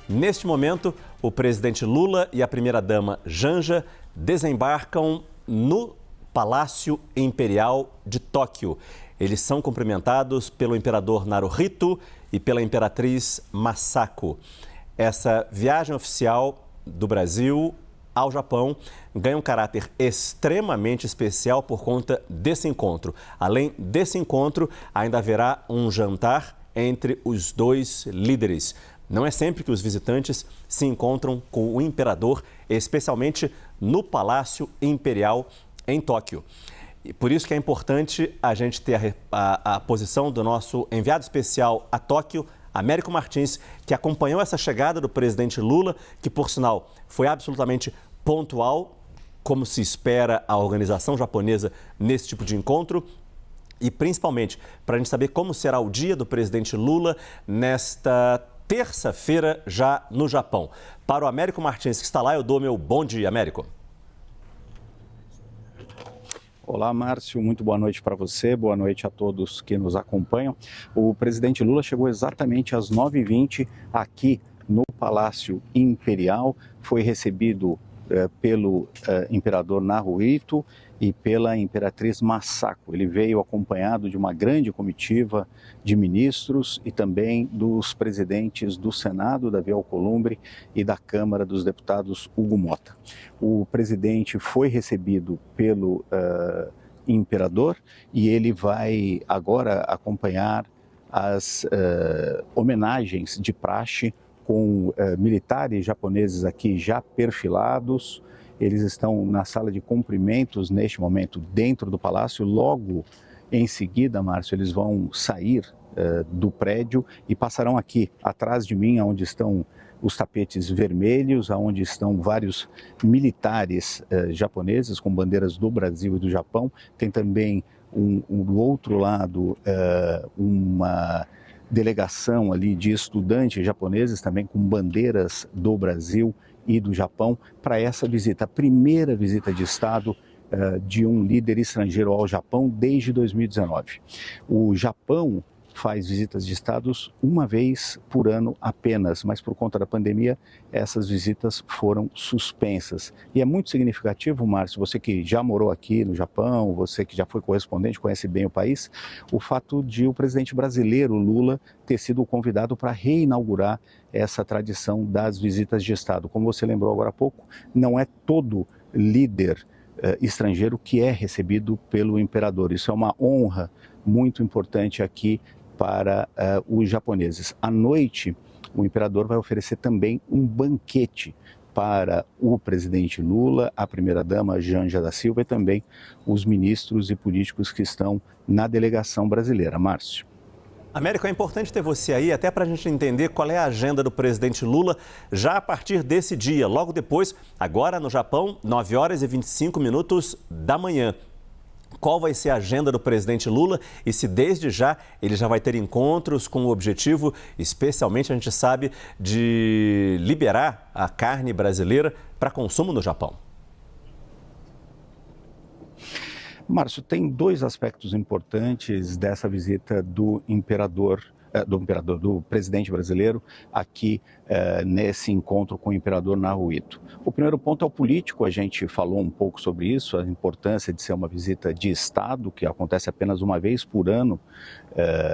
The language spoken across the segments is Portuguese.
Neste momento, o presidente Lula e a primeira-dama Janja desembarcam no Palácio Imperial de Tóquio. Eles são cumprimentados pelo imperador Naruhito e pela imperatriz Masako. Essa viagem oficial do Brasil ao Japão ganha um caráter extremamente especial por conta desse encontro. Além desse encontro, ainda haverá um jantar entre os dois líderes. Não é sempre que os visitantes se encontram com o imperador, especialmente no Palácio Imperial em Tóquio. E por isso que é importante a gente ter a posição do nosso enviado especial a Tóquio, Américo Martins, que acompanhou essa chegada do presidente Lula, que, por sinal, foi absolutamente pontual, como se espera a organização japonesa nesse tipo de encontro. E, principalmente, para a gente saber como será o dia do presidente Lula nesta terça-feira, já no Japão. Para o Américo Martins, que está lá, eu dou meu bom dia, Américo. Olá, Márcio, muito boa noite para você, boa noite a todos que nos acompanham. O presidente Lula chegou exatamente às 9h20 aqui no Palácio Imperial, foi recebido pelo imperador Naruhito e pela imperatriz Masako. Ele veio acompanhado de uma grande comitiva de ministros e também dos presidentes do Senado, Davi Alcolumbre, e da Câmara dos Deputados, Hugo Motta. O presidente foi recebido pelo imperador e ele vai agora acompanhar as homenagens de praxe com militares japoneses aqui já perfilados. Eles estão na sala de cumprimentos neste momento dentro do palácio. Logo em seguida, Márcio, eles vão sair do prédio e passarão aqui atrás de mim, onde estão os tapetes vermelhos, onde estão vários militares japoneses com bandeiras do Brasil e do Japão. Tem também do outro lado uma delegação ali de estudantes japoneses também com bandeiras do Brasil e do Japão para essa visita, a primeira visita de Estado de um líder estrangeiro ao Japão desde 2019. O Japão faz visitas de estados uma vez por ano apenas, mas por conta da pandemia essas visitas foram suspensas. E é muito significativo, Márcio, você que já morou aqui no Japão, você que já foi correspondente, conhece bem o país, o fato de o presidente brasileiro, Lula, ter sido convidado para reinaugurar essa tradição das visitas de Estado. Como você lembrou agora há pouco, não é todo líder estrangeiro que é recebido pelo imperador. Isso é uma honra muito importante aqui para os japoneses. À noite, o imperador vai oferecer também um banquete para o presidente Lula, a primeira-dama Janja da Silva e também os ministros e políticos que estão na delegação brasileira. Márcio. Américo, é importante ter você aí, até para a gente entender qual é a agenda do presidente Lula já a partir desse dia. Logo depois, agora no Japão, 9h25 da manhã. Qual vai ser a agenda do presidente Lula e se desde já ele já vai ter encontros com o objetivo, especialmente a gente sabe, de liberar a carne brasileira para consumo no Japão? Márcio, tem dois aspectos importantes dessa visita do presidente brasileiro aqui nesse encontro com o imperador Naruhito. O primeiro ponto é o político, a gente falou um pouco sobre isso, a importância de ser uma visita de Estado, que acontece apenas uma vez por ano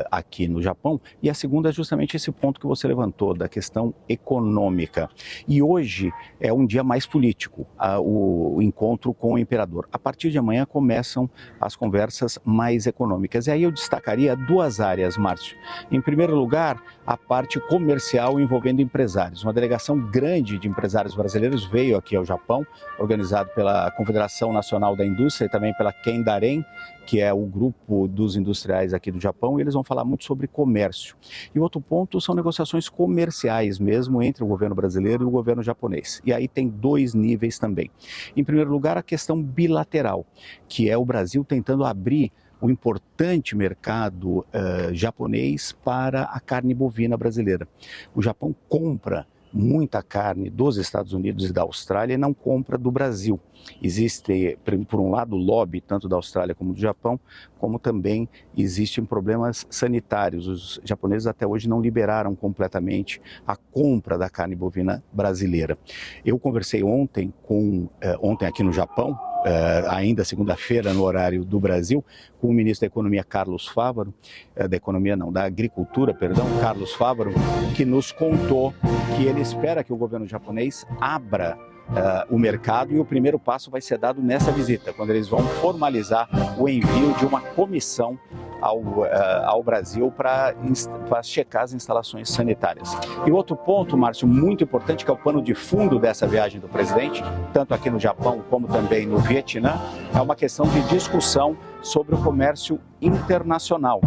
aqui no Japão, e a segunda é justamente esse ponto que você levantou, da questão econômica. E hoje é um dia mais político, o encontro com o imperador. A partir de amanhã começam as conversas mais econômicas, e aí eu destacaria duas áreas, Márcio. Em primeiro lugar, a parte comercial envolvendo empresários. Uma delegação grande de empresários brasileiros veio aqui ao Japão, organizado pela Confederação Nacional da Indústria e também pela Kendaren, que é o grupo dos industriais aqui do Japão, e eles vão falar muito sobre comércio. E outro ponto são negociações comerciais mesmo entre o governo brasileiro e o governo japonês. E aí tem dois níveis também. Em primeiro lugar, a questão bilateral, que é o Brasil tentando abrir o importante mercado japonês para a carne bovina brasileira. O Japão compra muita carne dos Estados Unidos e da Austrália e não compra do Brasil. Existe, por um lado, o lobby tanto da Austrália como do Japão, como também existem problemas sanitários. Os japoneses até hoje não liberaram completamente a compra da carne bovina brasileira. Eu conversei ontem aqui no Japão, ainda segunda-feira no horário do Brasil, com o ministro da Economia Carlos Fávaro, da Agricultura, Carlos Fávaro, que nos contou que ele espera que o governo japonês abra o mercado e o primeiro passo vai ser dado nessa visita, quando eles vão formalizar o envio de uma comissão ao Brasil para checar as instalações sanitárias. E outro ponto, Márcio, muito importante, que é o pano de fundo dessa viagem do presidente, tanto aqui no Japão como também no Vietnã, é uma questão de discussão sobre o comércio internacional,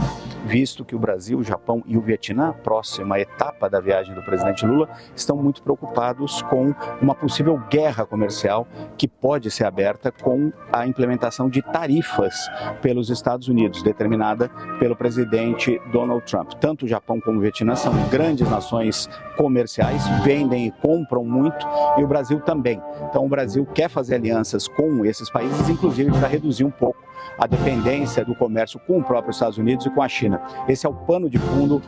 visto que o Brasil, o Japão e o Vietnã, a próxima etapa da viagem do presidente Lula, estão muito preocupados com uma possível guerra comercial que pode ser aberta com a implementação de tarifas pelos Estados Unidos, determinada pelo presidente Donald Trump. Tanto o Japão como o Vietnã são grandes nações comerciais, vendem e compram muito, e o Brasil também. Então o Brasil quer fazer alianças com esses países, inclusive para reduzir um pouco a dependência do comércio com o próprio Estados Unidos e com a China. Esse é o pano de fundo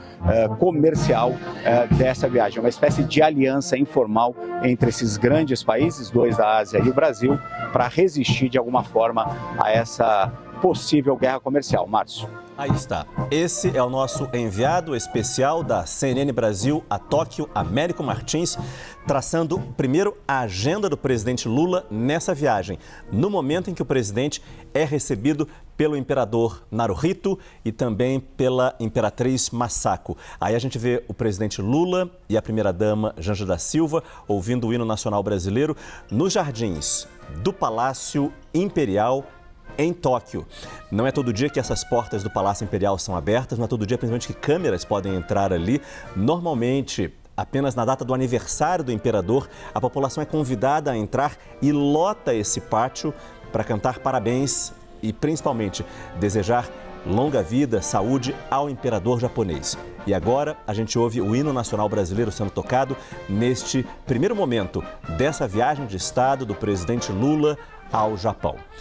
comercial dessa viagem, uma espécie de aliança informal entre esses grandes países, dois da Ásia e o Brasil, para resistir de alguma forma a essa possível guerra comercial. Márcio. Aí está. Esse é o nosso enviado especial da CNN Brasil a Tóquio, Américo Martins, traçando primeiro a agenda do presidente Lula nessa viagem, no momento em que o presidente é recebido pelo imperador Naruhito e também pela imperatriz Masako. Aí a gente vê o presidente Lula e a primeira-dama Janja da Silva ouvindo o hino nacional brasileiro nos jardins do Palácio Imperial em Tóquio. Não é todo dia que essas portas do Palácio Imperial são abertas, não é todo dia, principalmente, que câmeras podem entrar ali. Normalmente, apenas na data do aniversário do imperador, a população é convidada a entrar e lota esse pátio para cantar parabéns e, principalmente, desejar longa vida, saúde ao imperador japonês. E agora a gente ouve o hino nacional brasileiro sendo tocado neste primeiro momento dessa viagem de Estado do presidente Lula ao Japão.